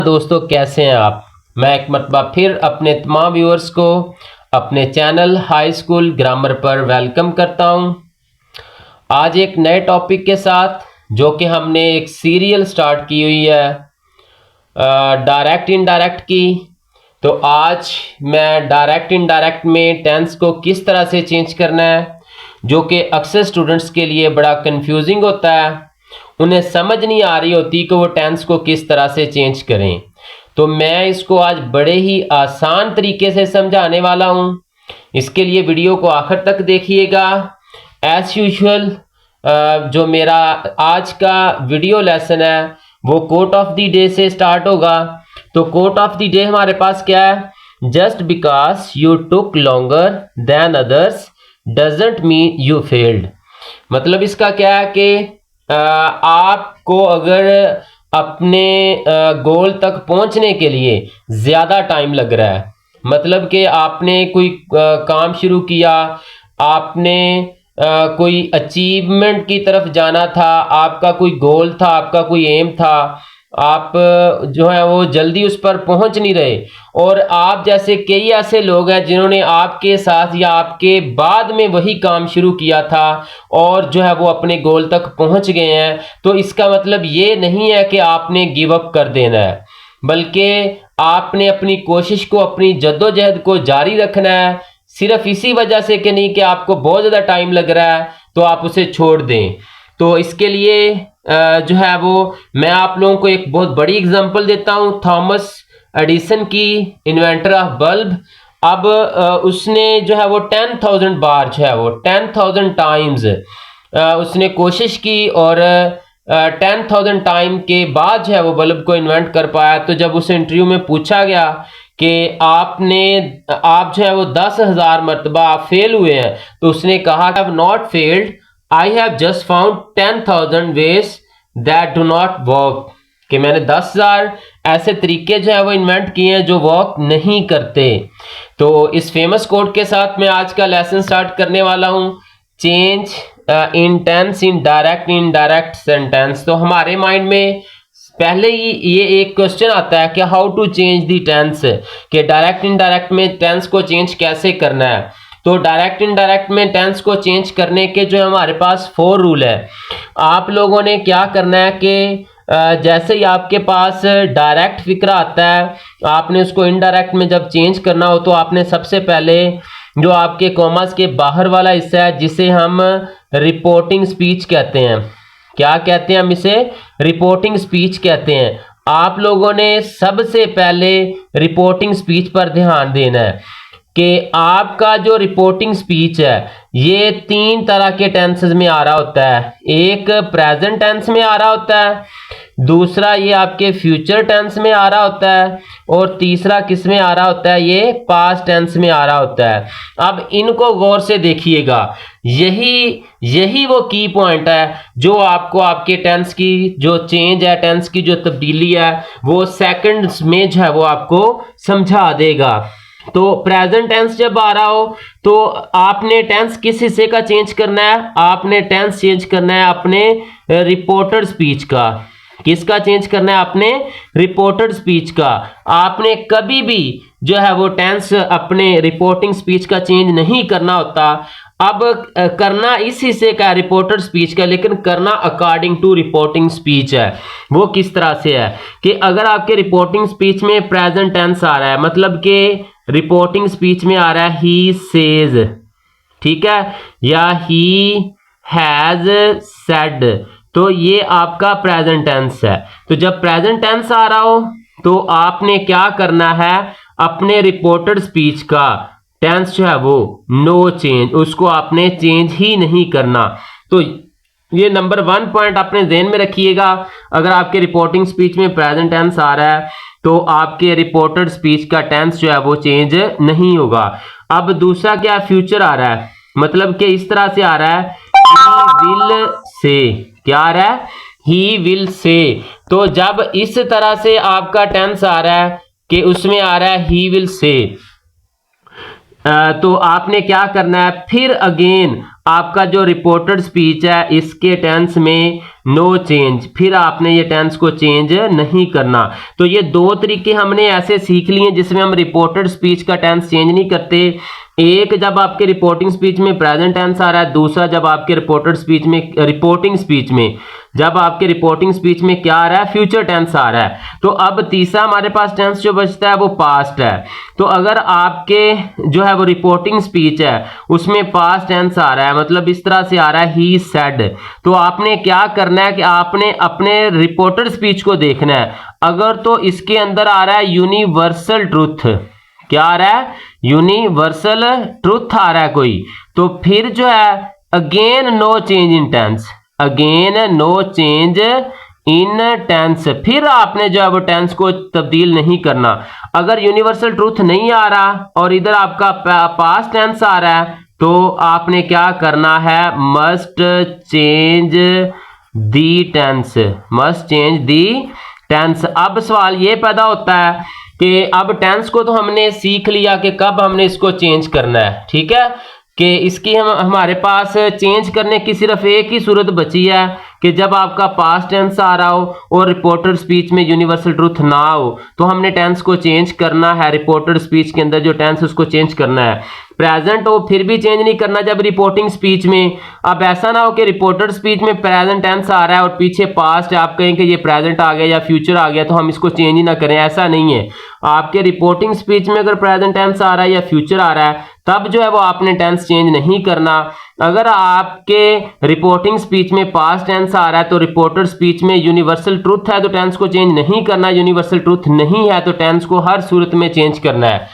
दोस्तों, कैसे हैं आप। मैं एक मरतबा फिर अपने तमाम व्यूअर्स को अपने चैनल हाई स्कूल ग्रामर पर वेलकम करता हूं। आज एक नए टॉपिक के साथ, जो कि हमने एक सीरियल स्टार्ट की हुई है डायरेक्ट इनडायरेक्ट की। तो आज मैं डायरेक्ट इनडायरेक्ट में टेंस को किस तरह से चेंज करना है, जो कि अक्सर स्टूडेंट्स के लिए बड़ा कंफ्यूजिंग होता है। उन्हें समझ नहीं आ रही होती कि वो टेंस को किस तरह से चेंज करें। तो मैं इसको आज बड़े ही आसान तरीके से समझाने वाला हूं। इसके लिए वीडियो को आखिर तक देखिएगा। एज यूजुअल जो मेरा आज का वीडियो लेसन है वो कोट ऑफ द डे से स्टार्ट होगा। तो कोट ऑफ द डे हमारे पास क्या है? Just because you took longer than others doesn't mean you failed. मतलब इसका क्या है कि आपको अगर अपने गोल तक पहुंचने के लिए ज़्यादा टाइम लग रहा है, मतलब कि आपने कोई काम शुरू किया, आपने कोई अचीवमेंट की तरफ जाना था, आपका कोई गोल था, आपका कोई एम था, आप जो है वो जल्दी उस पर पहुंच नहीं रहे, और आप जैसे कई ऐसे लोग हैं जिन्होंने आपके साथ या आपके बाद में वही काम शुरू किया था और जो है वो अपने गोल तक पहुंच गए हैं। तो इसका मतलब ये नहीं है कि आपने गिव अप कर देना है, बल्कि आपने अपनी कोशिश को, अपनी जद्दोजहद को जारी रखना है। सिर्फ इसी वजह से कि नहीं कि आपको बहुत ज़्यादा टाइम लग रहा है तो आप उसे छोड़ दें। तो इसके लिए जो है वो मैं आप लोगों को एक बहुत बड़ी एग्जांपल देता हूं, थॉमस एडिसन की, इन्वेंटर ऑफ बल्ब। अब उसने जो है वो 10,000 बार जो है वो 10,000 टाइम्स उसने कोशिश की और 10,000 टाइम के बाद जो है वो बल्ब को इन्वेंट कर पाया। तो जब उसे इंटरव्यू में पूछा गया कि आप जो है वो 10,000 मरतबा आप फेल हुए हैं, तो उसने कहा I have not failed, I have just found 10,000 ways that do not work. कि मैंने 10,000 ऐसे तरीके जो है वो इन्वेंट किए हैं जो वर्क नहीं करते। तो इस फेमस कोट के साथ मैं आज का लेसन स्टार्ट करने वाला हूं, change in tense in direct indirect sentence. तो हमारे माइंड में पहले ही ये एक क्वेश्चन आता है कि how to change the tense, कि डायरेक्ट इनडायरेक्ट में टेंस को चेंज कैसे करना है। तो डायरेक्ट इनडायरेक्ट में टेंस को चेंज करने के जो हमारे पास 4 रूल है। आप लोगों ने क्या करना है कि जैसे ही आपके पास डायरेक्ट फिक्रा आता है, आपने उसको इनडायरेक्ट में जब चेंज करना हो तो आपने सबसे पहले जो आपके कॉमास के बाहर वाला हिस्सा है, जिसे हम रिपोर्टिंग स्पीच कहते हैं, क्या कहते हैं हम इसे? रिपोर्टिंग स्पीच कहते हैं। आप लोगों ने सबसे पहले रिपोर्टिंग स्पीच पर ध्यान देना है कि आपका जो रिपोर्टिंग स्पीच है ये 3 तरह के टेंसेस में आ रहा होता है। एक प्रेजेंट टेंस में आ रहा होता है, दूसरा ये आपके फ्यूचर टेंस में आ रहा होता है, और तीसरा किस में आ रहा होता है? ये पास्ट टेंस में आ रहा होता है। अब इनको गौर से देखिएगा, यही वो की पॉइंट है जो आपको आपके टेंस की जो चेंज है, टेंस की जो तब्दीली है, वो सेकंड्स में जो है वो आपको समझा देगा। तो प्रेजेंट टेंस जब आ रहा हो तो आपने टेंस किस हिस्से का चेंज करना है? आपने टेंस चेंज करना है अपने रिपोर्टेड स्पीच का। किसका चेंज करना है? अपने रिपोर्टेड स्पीच का। आपने कभी भी जो है वो टेंस अपने रिपोर्टिंग स्पीच का चेंज नहीं करना होता। अब करना इस हिस्से का रिपोर्टेड स्पीच का, लेकिन करना अकॉर्डिंग टू रिपोर्टिंग स्पीच है। वो किस तरह से है कि अगर आपके रिपोर्टिंग स्पीच में प्रेजेंट टेंस आ रहा है, मतलब कि रिपोर्टिंग स्पीच में आ रहा है ही सेज, ठीक है, या ही हैज सेड, तो ये आपका प्रेजेंट टेंस है। तो जब प्रेजेंट टेंस आ रहा हो तो आपने क्या करना है? अपने रिपोर्टेड स्पीच का टेंस जो है वो नो चेंज, उसको आपने चेंज ही नहीं करना। तो ये नंबर 1 पॉइंट अपने ध्यान में रखिएगा। अगर आपके रिपोर्टिंग स्पीच में प्रेजेंट टेंस आ रहा है तो आपके रिपोर्टेड स्पीच का टेंस जो है वो चेंज नहीं होगा। अब दूसरा क्या? फ्यूचर आ रहा है, मतलब कि इस तरह से आ रहा है ही विल से। क्या आ रहा है? He will say. तो जब इस तरह से आपका टेंस आ रहा है कि उसमें आ रहा है ही विल से, तो आपने क्या करना है? फिर अगेन आपका जो रिपोर्टेड स्पीच है इसके टेंस में नो चेंज, फिर आपने ये टेंस को चेंज नहीं करना। तो ये दो तरीके हमने ऐसे सीख लिए जिसमें हम रिपोर्टेड स्पीच का टेंस चेंज नहीं करते। एक जब आपके रिपोर्टिंग स्पीच में प्रेजेंट टेंस आ रहा है, दूसरा जब आपके रिपोर्टिंग स्पीच में क्या आ रहा है, फ्यूचर टेंस आ रहा है। तो अब तीसरा हमारे पास टेंस जो बचता है वो पास्ट है। तो अगर आपके जो है वो रिपोर्टिंग स्पीच है उसमें पास्ट टेंस आ रहा है, मतलब इस तरह से आ रहा है ही सेड, तो आपने क्या करना है कि आपने अपने रिपोर्टेड स्पीच को देखना है। अगर तो इसके अंदर आ रहा है यूनिवर्सल ट्रूथ, क्या आ रहा है, यूनिवर्सल ट्रूथ आ रहा है कोई, तो फिर जो है again no change in tense, again no change in tense, फिर आपने जो है वो टेंस को तब्दील नहीं करना। अगर यूनिवर्सल ट्रूथ नहीं आ रहा और इधर आपका पास्ट टेंस आ रहा है तो आपने क्या करना है, must change the tense, must change the tense. अब सवाल ये पैदा होता है कि अब टेंस को तो हमने सीख लिया कि कब हमने इसको चेंज करना है, ठीक है, कि इसकी हमारे पास चेंज करने की सिर्फ एक ही सूरत बची है कि जब आपका पास्ट टेंस आ रहा हो और रिपोर्टेड स्पीच में यूनिवर्सल ट्रूथ ना हो तो हमने टेंस को चेंज करना है। रिपोर्टेड स्पीच के अंदर जो टेंस उसको चेंज करना है। प्रेजेंट हो फिर भी चेंज नहीं करना जब रिपोर्टिंग स्पीच में। अब ऐसा ना हो कि रिपोर्टेड स्पीच में प्रेजेंट टेंस आ रहा है और पीछे पास्ट है, आप कहें कि ये प्रेजेंट आ गया या फ्यूचर आ गया तो हम इसको चेंज ही ना करें, ऐसा नहीं है। आपके रिपोर्टिंग स्पीच में अगर प्रेजेंट टेंस आ रहा है या फ्यूचर आ रहा है तब जो है वो आपने टेंस चेंज नहीं करना। अगर आपके रिपोर्टिंग स्पीच में पास्ट टेंस आ रहा है तो रिपोर्टेड स्पीच में यूनिवर्सल ट्रूथ है तो टेंस को चेंज नहीं करना, यूनिवर्सल ट्रूथ नहीं है तो टेंस को हर सूरत में चेंज करना है।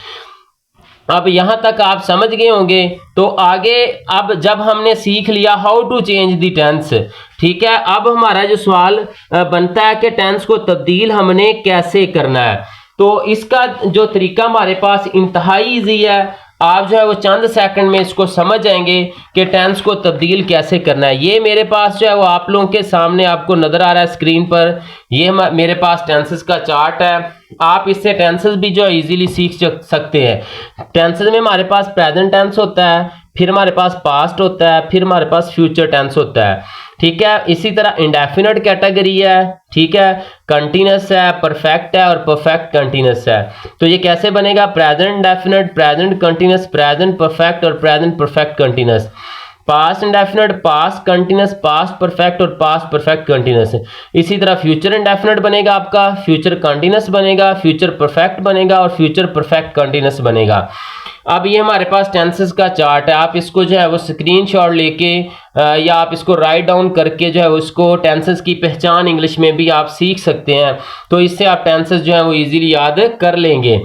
अब यहां तक आप समझ गए होंगे। तो आगे अब जब हमने सीख लिया how to change the tense, ठीक है, अब हमारा जो सवाल बनता है कि टेंस को तब्दील हमने कैसे करना है। तो इसका जो तरीका हमारे पास इंतहाई ईजी है, आप जो है वो चंद सेकंड में इसको समझ जाएंगे कि टेंस को तब्दील कैसे करना है। ये मेरे पास जो है वो आप लोगों के सामने आपको नजर आ रहा है स्क्रीन पर, ये मेरे पास टेंसेस का चार्ट है। आप इससे टेंसेस भी जो है इजीली सीख सकते हैं। टेंसेस में हमारे पास प्रेजेंट टेंस होता है, फिर हमारे पास पास्ट होता है, फिर हमारे पास फ्यूचर टेंस होता है, ठीक है। इसी तरह इंडेफिनिट कैटेगरी है, ठीक है, कंटीन्यूअस है, परफेक्ट है और परफेक्ट कंटीन्यूअस है। तो ये कैसे बनेगा, present indefinite, present continuous, present perfect और present perfect continuous. Past indefinite, past continuous, past perfect और पास्ट परफेक्ट कंटीन्यूअस। इसी तरह फ्यूचर इंडेफिनिट बनेगा आपका, फ्यूचर कंटीन्यूअस बनेगा, फ्यूचर परफेक्ट बनेगा और फ्यूचर परफेक्ट कंटीन्यूअस बनेगा। अब ये हमारे पास टेंसेस का चार्ट है, आप इसको जो है वो स्क्रीनशॉट लेके या आप इसको राइट डाउन करके जो है उसको टेंसेस की पहचान इंग्लिश में भी आप सीख सकते हैं। तो इससे आप टेंसेस जो है वो इजीली याद कर लेंगे।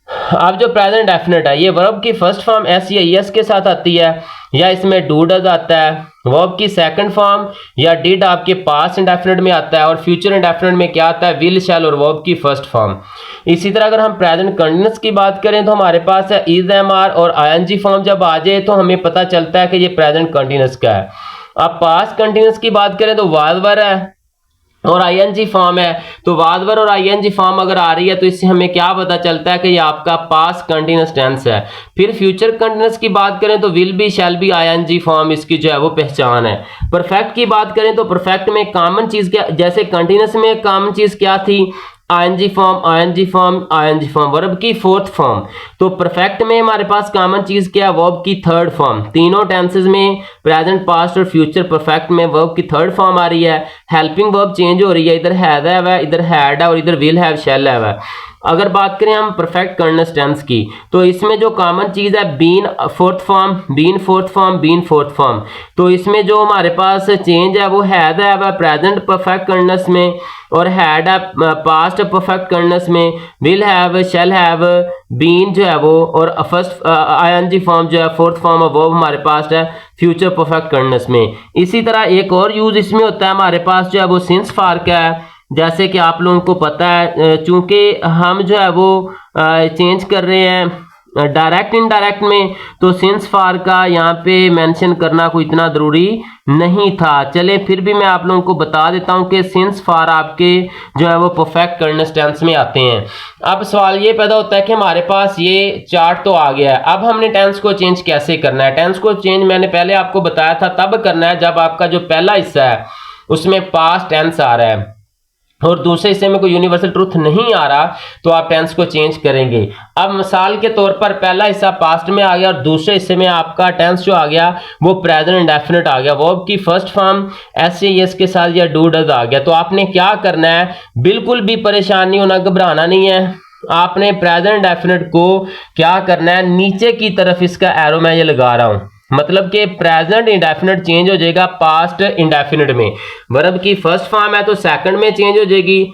अब जो प्रेजेंट डेफिनेट है ये वर्ब की फर्स्ट फॉर्म एस या एस के साथ आती है या इसमें डू डज आता है। वर्ब की सेकंड फॉर्म या डिड आपके पास्ट इंडेफिनिट में आता है और फ्यूचर इंडेफिनिट में क्या आता है, विल, शैल और वर्ब की फर्स्ट फॉर्म। इसी तरह अगर हम प्रेजेंट कंटीन्यूअस की बात करें तो हमारे पास है इज, एम, आर और आईएनजी फॉर्म जब आ जाए तो हमें पता चलता है कि ये प्रेजेंट कंटीन्यूअस का है। अब पास्ट कंटीन्यूअस की बात करें तो वाज, वर है और आईएनजी फॉर्म है। तो वाज, वर और आईएनजी फॉर्म अगर आ रही है तो इससे हमें क्या पता चलता है कि ये आपका पास्ट कंटीन्यूअस टेंस है। फिर फ्यूचर कंटीन्यूअस की बात करें तो will be, shall be, ING form इसकी जो है वो पहचान है। परफेक्ट की बात करें तो परफेक्ट में कॉमन चीज क्या, जैसे कंटीन्यूअस में कॉमन चीज क्या थी, ING form, ING form, ING form, verb की फोर्थ फॉर्म। तो परफेक्ट में हमारे पास कॉमन चीज क्या, वर्ब की थर्ड फॉर्म। तीनों टेंसेस में प्रेजेंट, पास्ट और फ्यूचर परफेक्ट में वर्ब की थर्ड फॉर्म आ रही है। हेल्पिंग वर्ब चेंज हो रही है, इधर हैव है, इधर हैड है और इधर विल हैव, शैल हैव है। अगर बात करें हम परफेक्ट कंटीन्यूअस टेंस की तो इसमें जो कॉमन चीज है been fourth form, been fourth form, been fourth form. तो इसमें जो हमारे पास चेंज है वो हैड है प्रेजेंट परफेक्ट कंटीन्यूअस में और हैड है पास्ट परफेक्ट कंटीन्यूअस में, will have, shall have, been जो है वो और फर्स्ट आईएनजी फॉर्म जो है फोर्थ फॉर्म ऑफ वर्ब हमारे पास है फ्यूचर परफेक्ट कंटीन्यूअस में। इसी तरह एक और यूज इसमें होता है हमारे पास जो है वो सिंस फॉर का है। जैसे कि आप लोगों को पता है चूंकि हम जो है वो चेंज कर रहे हैं डायरेक्ट इनडायरेक्ट में, तो सिंस फॉर का यहाँ पे मेंशन करना कोई इतना जरूरी नहीं था। चले फिर भी मैं आप लोगों को बता देता हूँ कि सिंस फॉर आपके जो है वो परफेक्ट कंटीन्यूअस टेंस में आते हैं। अब सवाल ये पैदा होता है कि हमारे पास ये चार्ट तो आ गया है, अब हमने टेंस को चेंज कैसे करना है। टेंस को चेंज मैंने पहले आपको बताया था तब करना है जब आपका जो पहला हिस्सा है उसमें पास्ट टेंस आ रहा है और दूसरे हिस्से में कोई यूनिवर्सल ट्रूथ नहीं आ रहा, तो आप टेंस को चेंज करेंगे। अब मिसाल के तौर पर पहला हिस्सा पास्ट में आ गया और दूसरे हिस्से में आपका टेंस जो आ गया वो प्रेजेंट इंडेफिनिट आ गया, वर्ब की फर्स्ट फॉर्म एस से यस के साथ या डू डज आ गया। तो आपने क्या करना है, बिल्कुल भी परेशान नहीं होना, घबराना नहीं है। आपने प्रेजेंट इंडेफिनिट को क्या करना है, नीचे की तरफ इसका एरो मैं ये लगा रहा हूं, मतलब कि प्रेजेंट इंडेफिनिट चेंज हो जाएगा पास्ट इंडेफिनिट में। वर्ब की फर्स्ट फॉर्म है तो सेकंड में चेंज हो जाएगी,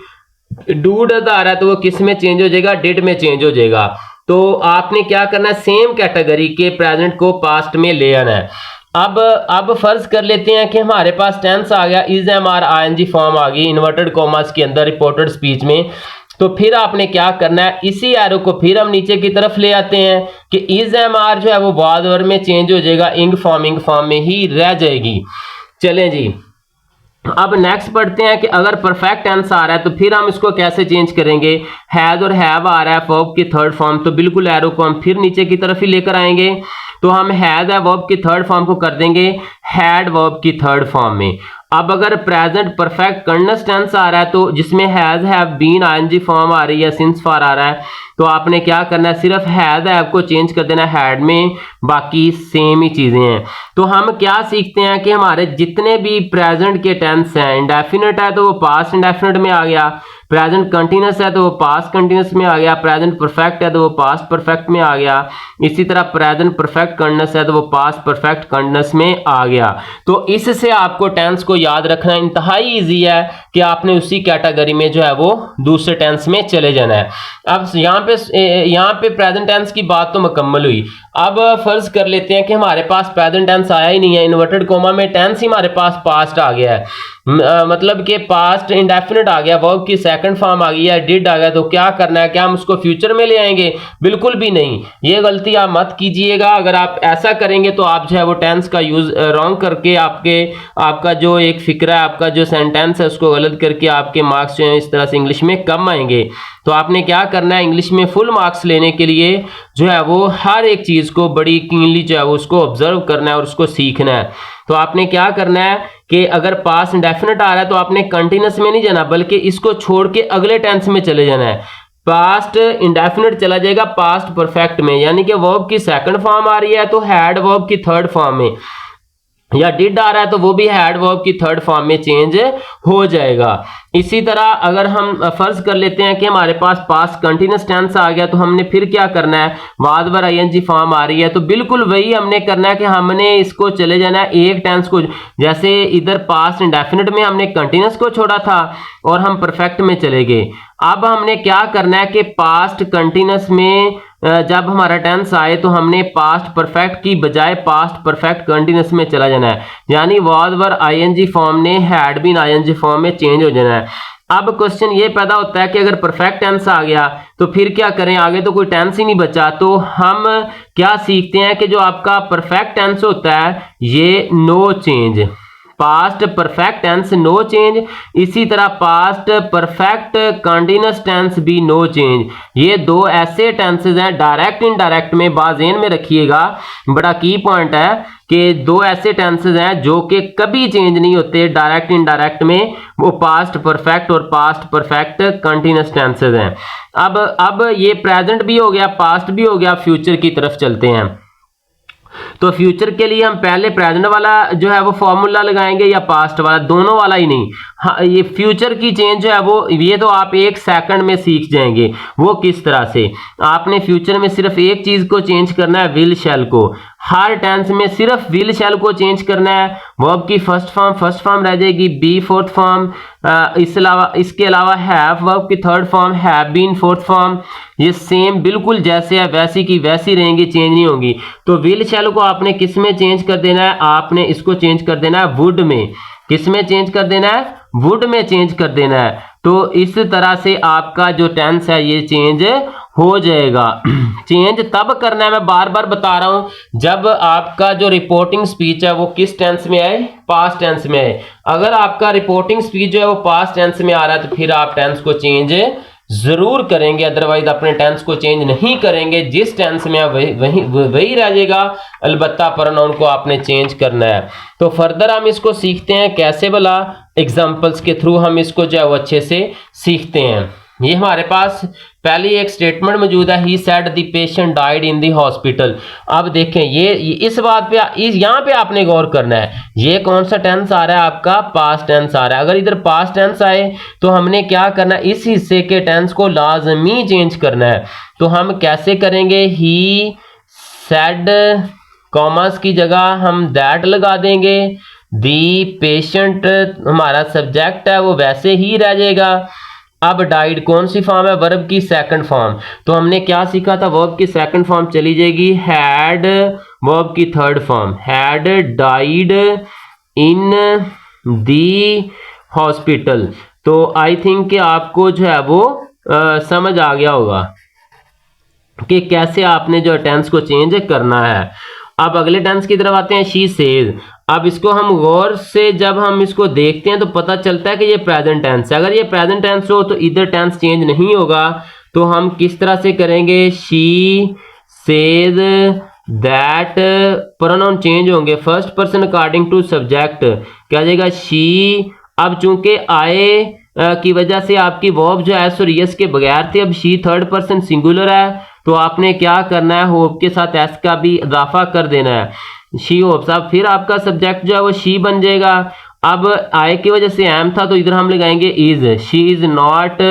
डू डज आ रहा है तो वो किस में चेंज हो जाएगा, डिड में चेंज हो जाएगा। तो आपने क्या करना है, सेम कैटेगरी के प्रेजेंट को पास्ट में ले आना है। अब फर्ज कर लेते हैं कि हमारे पास टेंस आ गया, is am are ING form आ गई इन्वर्टेड कॉमास के अंदर रिपोर्टेड स्पीच में। तो फिर आपने क्या करना है, इसी एरो को फिर हम नीचे की तरफ ले आते हैं कि इज एम आर जो है वो बाद वर्ब में चेंज हो जाएगा, इंग फॉर्म में ही रह जाएगी। चलें जी, अब नेक्स्ट पढ़ते हैं कि अगर परफेक्ट टेंस आ रहा है तो फिर हम इसको कैसे चेंज करेंगे। हैज और हैव आ रहा है वर्ब की थर्ड फॉर्म, तो बिल्कुल एरो को हम फिर नीचे की तरफ ही लेकर आएंगे। तो हम हैज है वर्ब की थर्ड फॉर्म को कर देंगे हैड वर्ब की थर्ड फॉर्म में। अब अगर प्रेजेंट परफेक्ट कंटीन्यूअस टेंस आ रहा है तो जिसमें has have been ING form आ रही है, सिंस फॉर आ रहा है, तो आपने क्या करना है, सिर्फ हैज हैव को चेंज कर देना हैड में, बाकी सेम ही चीजें हैं। तो हम क्या सीखते हैं कि हमारे जितने भी प्रेजेंट के टेंस हैं, इंडेफिनिट है तो वो पास्ट इंडेफिनिट में आ गया, प्रेजेंट कंटीन्यूअस है तो वो पास्ट कंटीन्यूअस में आ गया, प्रेजेंट परफेक्ट है तो वो पास्ट परफेक्ट में आ गया, इसी तरह प्रेजेंट परफेक्ट कंटीन्यूअस है तो वो पास्ट परफेक्ट कंटीन्यूअस में आ गया। तो इससे आपको टेंस को याद रखना इंतहाई इजी है कि आपने उसी कैटेगरी में जो है वो दूसरे टेंस में चले जाना है। अब यहाँ पे प्रेजेंट टेंस की बात तो मुकम्मल हुई। अब फर्ज कर लेते हैं कि हमारे पास प्रेजेंट टेंस आया ही नहीं है, इन्वर्टेड कोमा में टेंस ही हमारे पास पास्ट आ गया है, मतलब कि पास्ट इंडेफिनिट आ गया, वर्ब की सेकंड फॉर्म आ गई है, डिड आ गया। तो क्या करना है, क्या हम उसको फ्यूचर में ले आएंगे? बिल्कुल भी नहीं, ये गलती आप मत कीजिएगा। अगर आप ऐसा करेंगे तो आप जो है वो टेंस का यूज रॉन्ग करके आपका जो एक फिक्रा है, आपका जो सेंटेंस है उसको गलत करके आपके मार्क्स जो है इस तरह से इंग्लिश में कम आएंगे। तो आपने क्या करना है, इंग्लिश में फुल मार्क्स लेने के लिए जो है वो हर एक चीज को बड़ी कीनली जो है वो उसको ऑब्जर्व करना है और उसको सीखना है। तो आपने क्या करना है कि अगर पास्ट इंडेफिनिट आ रहा है तो आपने कंटीन्यूअस में नहीं जाना, बल्कि इसको छोड़ के अगले टेंस में चले जाना है। पास्ट इंडेफिनिट चला जाएगा पास्ट परफेक्ट में, यानी कि वर्ब की सेकंड फॉर्म आ रही है तो हैड वर्ब की थर्ड फॉर्म में, या डिड आ रहा है तो वो भी हैड वर्ब की थर्ड फॉर्म में चेंज हो जाएगा। इसी तरह अगर हम फर्ज कर लेते हैं कि हमारे पास पास्ट कंटीन्यूअस टेंस आ गया तो हमने फिर क्या करना है, बाद वर आईएनजी फॉर्म आ रही है तो बिल्कुल वही हमने करना है कि हमने इसको चले जाना है एक टेंस को, जैसे इधर पास्ट इंडेफिनिट में हमने कंटीन्यूअस को छोड़ा था और हम परफेक्ट में चले गए। अब हमने क्या करना है कि पास्ट कंटीन्यूअस में जब हमारा टेंस आए तो हमने पास्ट परफेक्ट की बजाय पास्ट परफेक्ट कंटीन्यूअस में चला जाना है, यानी वाज वर आईएनजी फॉर्म ने हैड बीन आईएनजी फॉर्म में चेंज हो जाना है। अब क्वेश्चन ये पैदा होता है कि अगर परफेक्ट टेंस आ गया तो फिर क्या करें, आगे तो कोई टेंस ही नहीं बचा। तो हम क्या सीखते हैं कि जो आपका परफेक्ट टेंस होता है ये no change, past perfect tense no change, इसी तरह पास्ट परफेक्ट कंटीन्यूअस टेंस भी नो चेंज। ये दो ऐसे टेंसेस हैं, डायरेक्ट इनडायरेक्ट में बाज़ेन में रखिएगा, बड़ा की पॉइंट है कि दो ऐसे टेंसेस हैं जो कि कभी चेंज नहीं होते डायरेक्ट इनडायरेक्ट में, वो पास्ट परफेक्ट और पास्ट परफेक्ट कंटीन्यूअस टेंसेस हैं। अब ये प्रेजेंट भी हो गया, पास्ट भी हो गया, फ्यूचर की तरफ चलते हैं। तो फ्यूचर के लिए हम पहले प्रेजेंट वाला जो है वो फॉर्मूला लगाएंगे या पास्ट वाला, दोनों वाला ही नहीं। हाँ, ये फ्यूचर की चेंज जो है वो ये तो आप एक सेकंड में सीख जाएंगे। वो किस तरह से, आपने फ्यूचर में सिर्फ एक चीज को चेंज करना है, विल शैल को। हर टेंस में सिर्फ विल शैल को चेंज करना है। वर्ब की फर्स्ट फॉर्म रह जाएगी, बी फोर्थ फॉर्म, इसके अलावा हैव वर्ब की third form, have been fourth form, ये सेम बिल्कुल जैसे है वैसी की वैसी रहेंगी, चेंज नहीं होंगी। तो विल शैल को आपने किस में चेंज कर देना है, आपने इसको चेंज कर देना है वुड में। किस में चेंज कर देना है, वुड में चेंज कर देना है। तो इस तरह से आपका जो टेंस है ये चेंज हो जाएगा। चेंज तब करना है, मैं बार बार बता रहा हूं, जब आपका जो रिपोर्टिंग स्पीच है वो किस टेंस में आए, पास्ट टेंस में आए। अगर आपका रिपोर्टिंग स्पीच जो है वो पास्ट टेंस में आ रहा है तो फिर आप टेंस को चेंज जरूर करेंगे, अदरवाइज अपने टेंस को चेंज नहीं करेंगे। जिस टेंस में वही रह जाएगा, अलबत्ता प्रोनाउन को आपने चेंज करना है। तो फर्दर हम इसको सीखते हैं कैसे, भला एग्जांपल्स के थ्रू हम इसको जो है वो अच्छे से सीखते हैं। ये हमारे पास पहली एक स्टेटमेंट मौजूद है, he said the patient died in the hospital. अब देखें ये इस बात पे यहाँ पे आपने गौर करना है, ये कौन सा टेंस आ रहा है आपका, पास्ट टेंस आ रहा है। अगर इधर पास्ट टेंस आए तो हमने क्या करना है, इस हिस्से के टेंस को लाजमी चेंज करना है। तो हम कैसे करेंगे, ही सेड कॉमर्स की जगह हम दैट लगा देंगे, दी पेशेंट हमारा सब्जेक्ट है वो वैसे ही रह जाएगा। अब डाइड कौन सी फॉर्म है, वर्ब की सेकंड फॉर्म। तो हमने क्या सीखा था, वर्ब की सेकंड फॉर्म चली जाएगी हैड, वर्ब की third form had died in the hospital. तो आई थिंक कि आपको जो है वो समझ आ गया होगा कि कैसे आपने जो टेंस को चेंज करना है। अब अगले टेंस की तरफ आते हैं, शी सेज। अब इसको हम गौर से जब हम इसको देखते हैं तो पता चलता है कि ये प्रेजेंट टेंस है। अगर ये प्रेजेंट टेंस हो तो इधर टेंस चेंज नहीं होगा। तो हम किस तरह से करेंगे, she says that, pronoun change होंगे, first person according to subject क्या जाएगा, शी। अब चूंकि आए की वजह से आपकी वर्ब जो है सो यस के बगैर थी, अब शी थर्ड पर्सन सिंगुलर है तो आपने क्या करना है, होप के साथ एस का भी इजाफा कर देना है, शी होप्स। अब फिर आपका सब्जेक्ट जो है वो शी बन जाएगा। अब आए की वजह से एम था तो इधर हम लगाएंगे is, she is not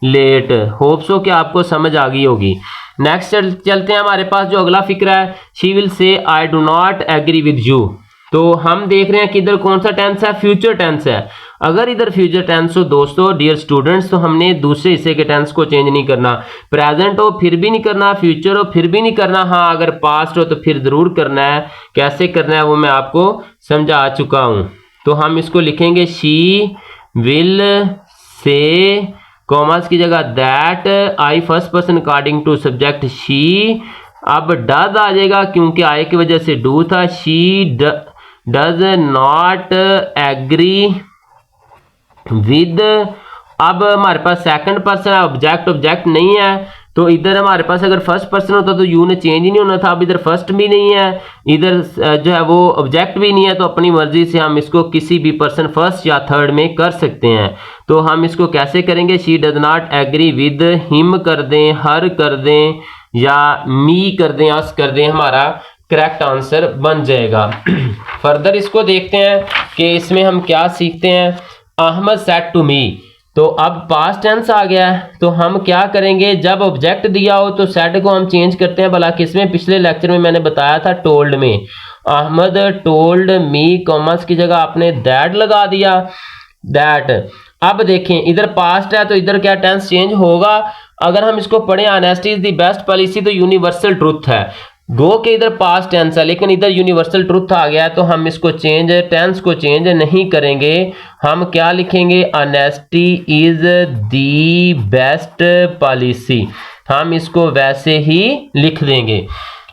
let. Hopes हो कि आपको समझ आ गई होगी। नेक्स्ट चलते हैं, हमारे पास जो अगला फिक्र है, she will say I do not agree with you. तो हम देख रहे हैं कि इधर कौन सा टेंस है, फ्यूचर टेंस है। अगर इधर फ्यूचर टेंस हो दोस्तों, डियर स्टूडेंट्स, तो हमने दूसरे हिस्से के टेंस को चेंज नहीं करना। प्रेजेंट हो फिर भी नहीं करना, फ्यूचर हो फिर भी नहीं करना। हाँ अगर पास्ट हो तो फिर जरूर करना है। कैसे करना है वो मैं आपको समझा चुका हूं। तो हम इसको लिखेंगे, शी विल से कॉमर्स की जगह that, I first person according to subject she. अब डज आ जाएगा क्योंकि आई की वजह से डू था, she does not agree with. अब हमारे पास सेकंड पर्सन है, ऑब्जेक्ट नहीं है, तो इधर हमारे पास अगर फर्स्ट पर्सन होता तो यू ने चेंज ही नहीं होना था। अब इधर फर्स्ट भी नहीं है, इधर जो है वो ऑब्जेक्ट भी नहीं है, तो अपनी मर्जी से हम इसको किसी भी पर्सन फर्स्ट या थर्ड में कर सकते हैं। तो हम इसको कैसे करेंगे, she does not agree with him कर दें, हर कर दें, या मी कर दें, अस कर दें, हमारा करेक्ट आंसर बन जाएगा। फर्दर इसको देखते हैं कि इसमें हम क्या सीखते हैं। अहमद सेड टू मी, तो अब पास्ट टेंस आ गया है, तो हम क्या करेंगे, जब ऑब्जेक्ट दिया हो तो सेड को हम चेंज करते हैं। भला किसमें, पिछले लेक्चर में मैंने बताया था टोल्ड में। अहमद टोल्ड मी, कॉमर्स की जगह आपने दैट लगा दिया, दैट। अब देखें इधर पास्ट है तो इधर क्या टेंस चेंज होगा। अगर हम इसको पढ़ें, honesty is the best policy, तो यूनिवर्सल ट्रुथ है। गो के इधर पास्ट टेंस है लेकिन इधर यूनिवर्सल ट्रुथ आ गया है, तो हम इसको चेंज, टेंस को चेंज नहीं करेंगे। हम क्या लिखेंगे, honesty is the best policy, हम इसको वैसे ही लिख देंगे।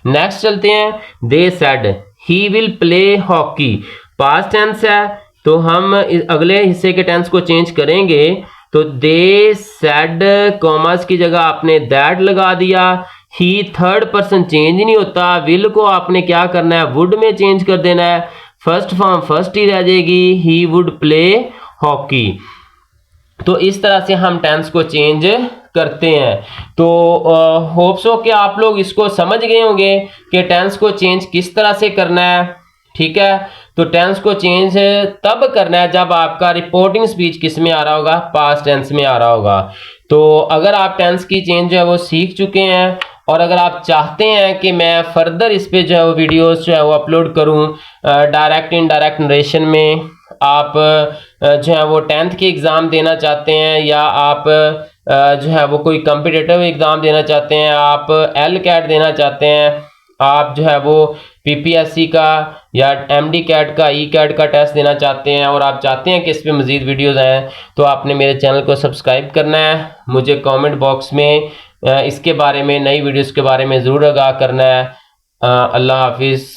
नेक्स्ट चलते हैं, they said he will play hockey, past tense है तो हम अगले हिस्से के टेंस को चेंज करेंगे। तो दे सेड कॉमर्स की जगह आपने दैट लगा दिया, ही थर्ड पर्सन चेंज नहीं होता, विल को आपने क्या करना है, वुड में चेंज कर देना है, फर्स्ट फॉर्म फर्स्ट ही रह जाएगी, ही वुड प्ले हॉकी। तो इस तरह से हम टेंस को चेंज करते हैं। तो होप्स हो कि आप लोग इसको समझ गए होंगे कि टेंस को चेंज किस तरह से करना है। ठीक है, तो टेंस को चेंज तब करना है जब आपका रिपोर्टिंग स्पीच किस में आ रहा होगा, पास्ट टेंस में आ रहा होगा। तो अगर आप टेंस की चेंज जो है वो सीख चुके हैं और अगर आप चाहते हैं कि मैं फर्दर इस पे जो है वो वीडियोस जो है वो अपलोड करूं डायरेक्ट इनडायरेक्ट नरेशन में, आप जो है वो 10th के एग्ज़ाम देना चाहते हैं या आप जो है वो कोई कॉम्पिटिटिव एग्ज़ाम देना चाहते हैं, आप LCAT देना चाहते हैं, आप जो है वो PPSC का या MD CAT का ECAT का टेस्ट देना चाहते हैं और आप चाहते हैं कि इस पे मज़ीद वीडियोज़ आएँ, तो आपने मेरे चैनल को सब्सक्राइब करना है, मुझे कमेंट बॉक्स में इसके बारे में, नई वीडियोस के बारे में ज़रूर आगाह करना है। अल्लाह हाफिज़।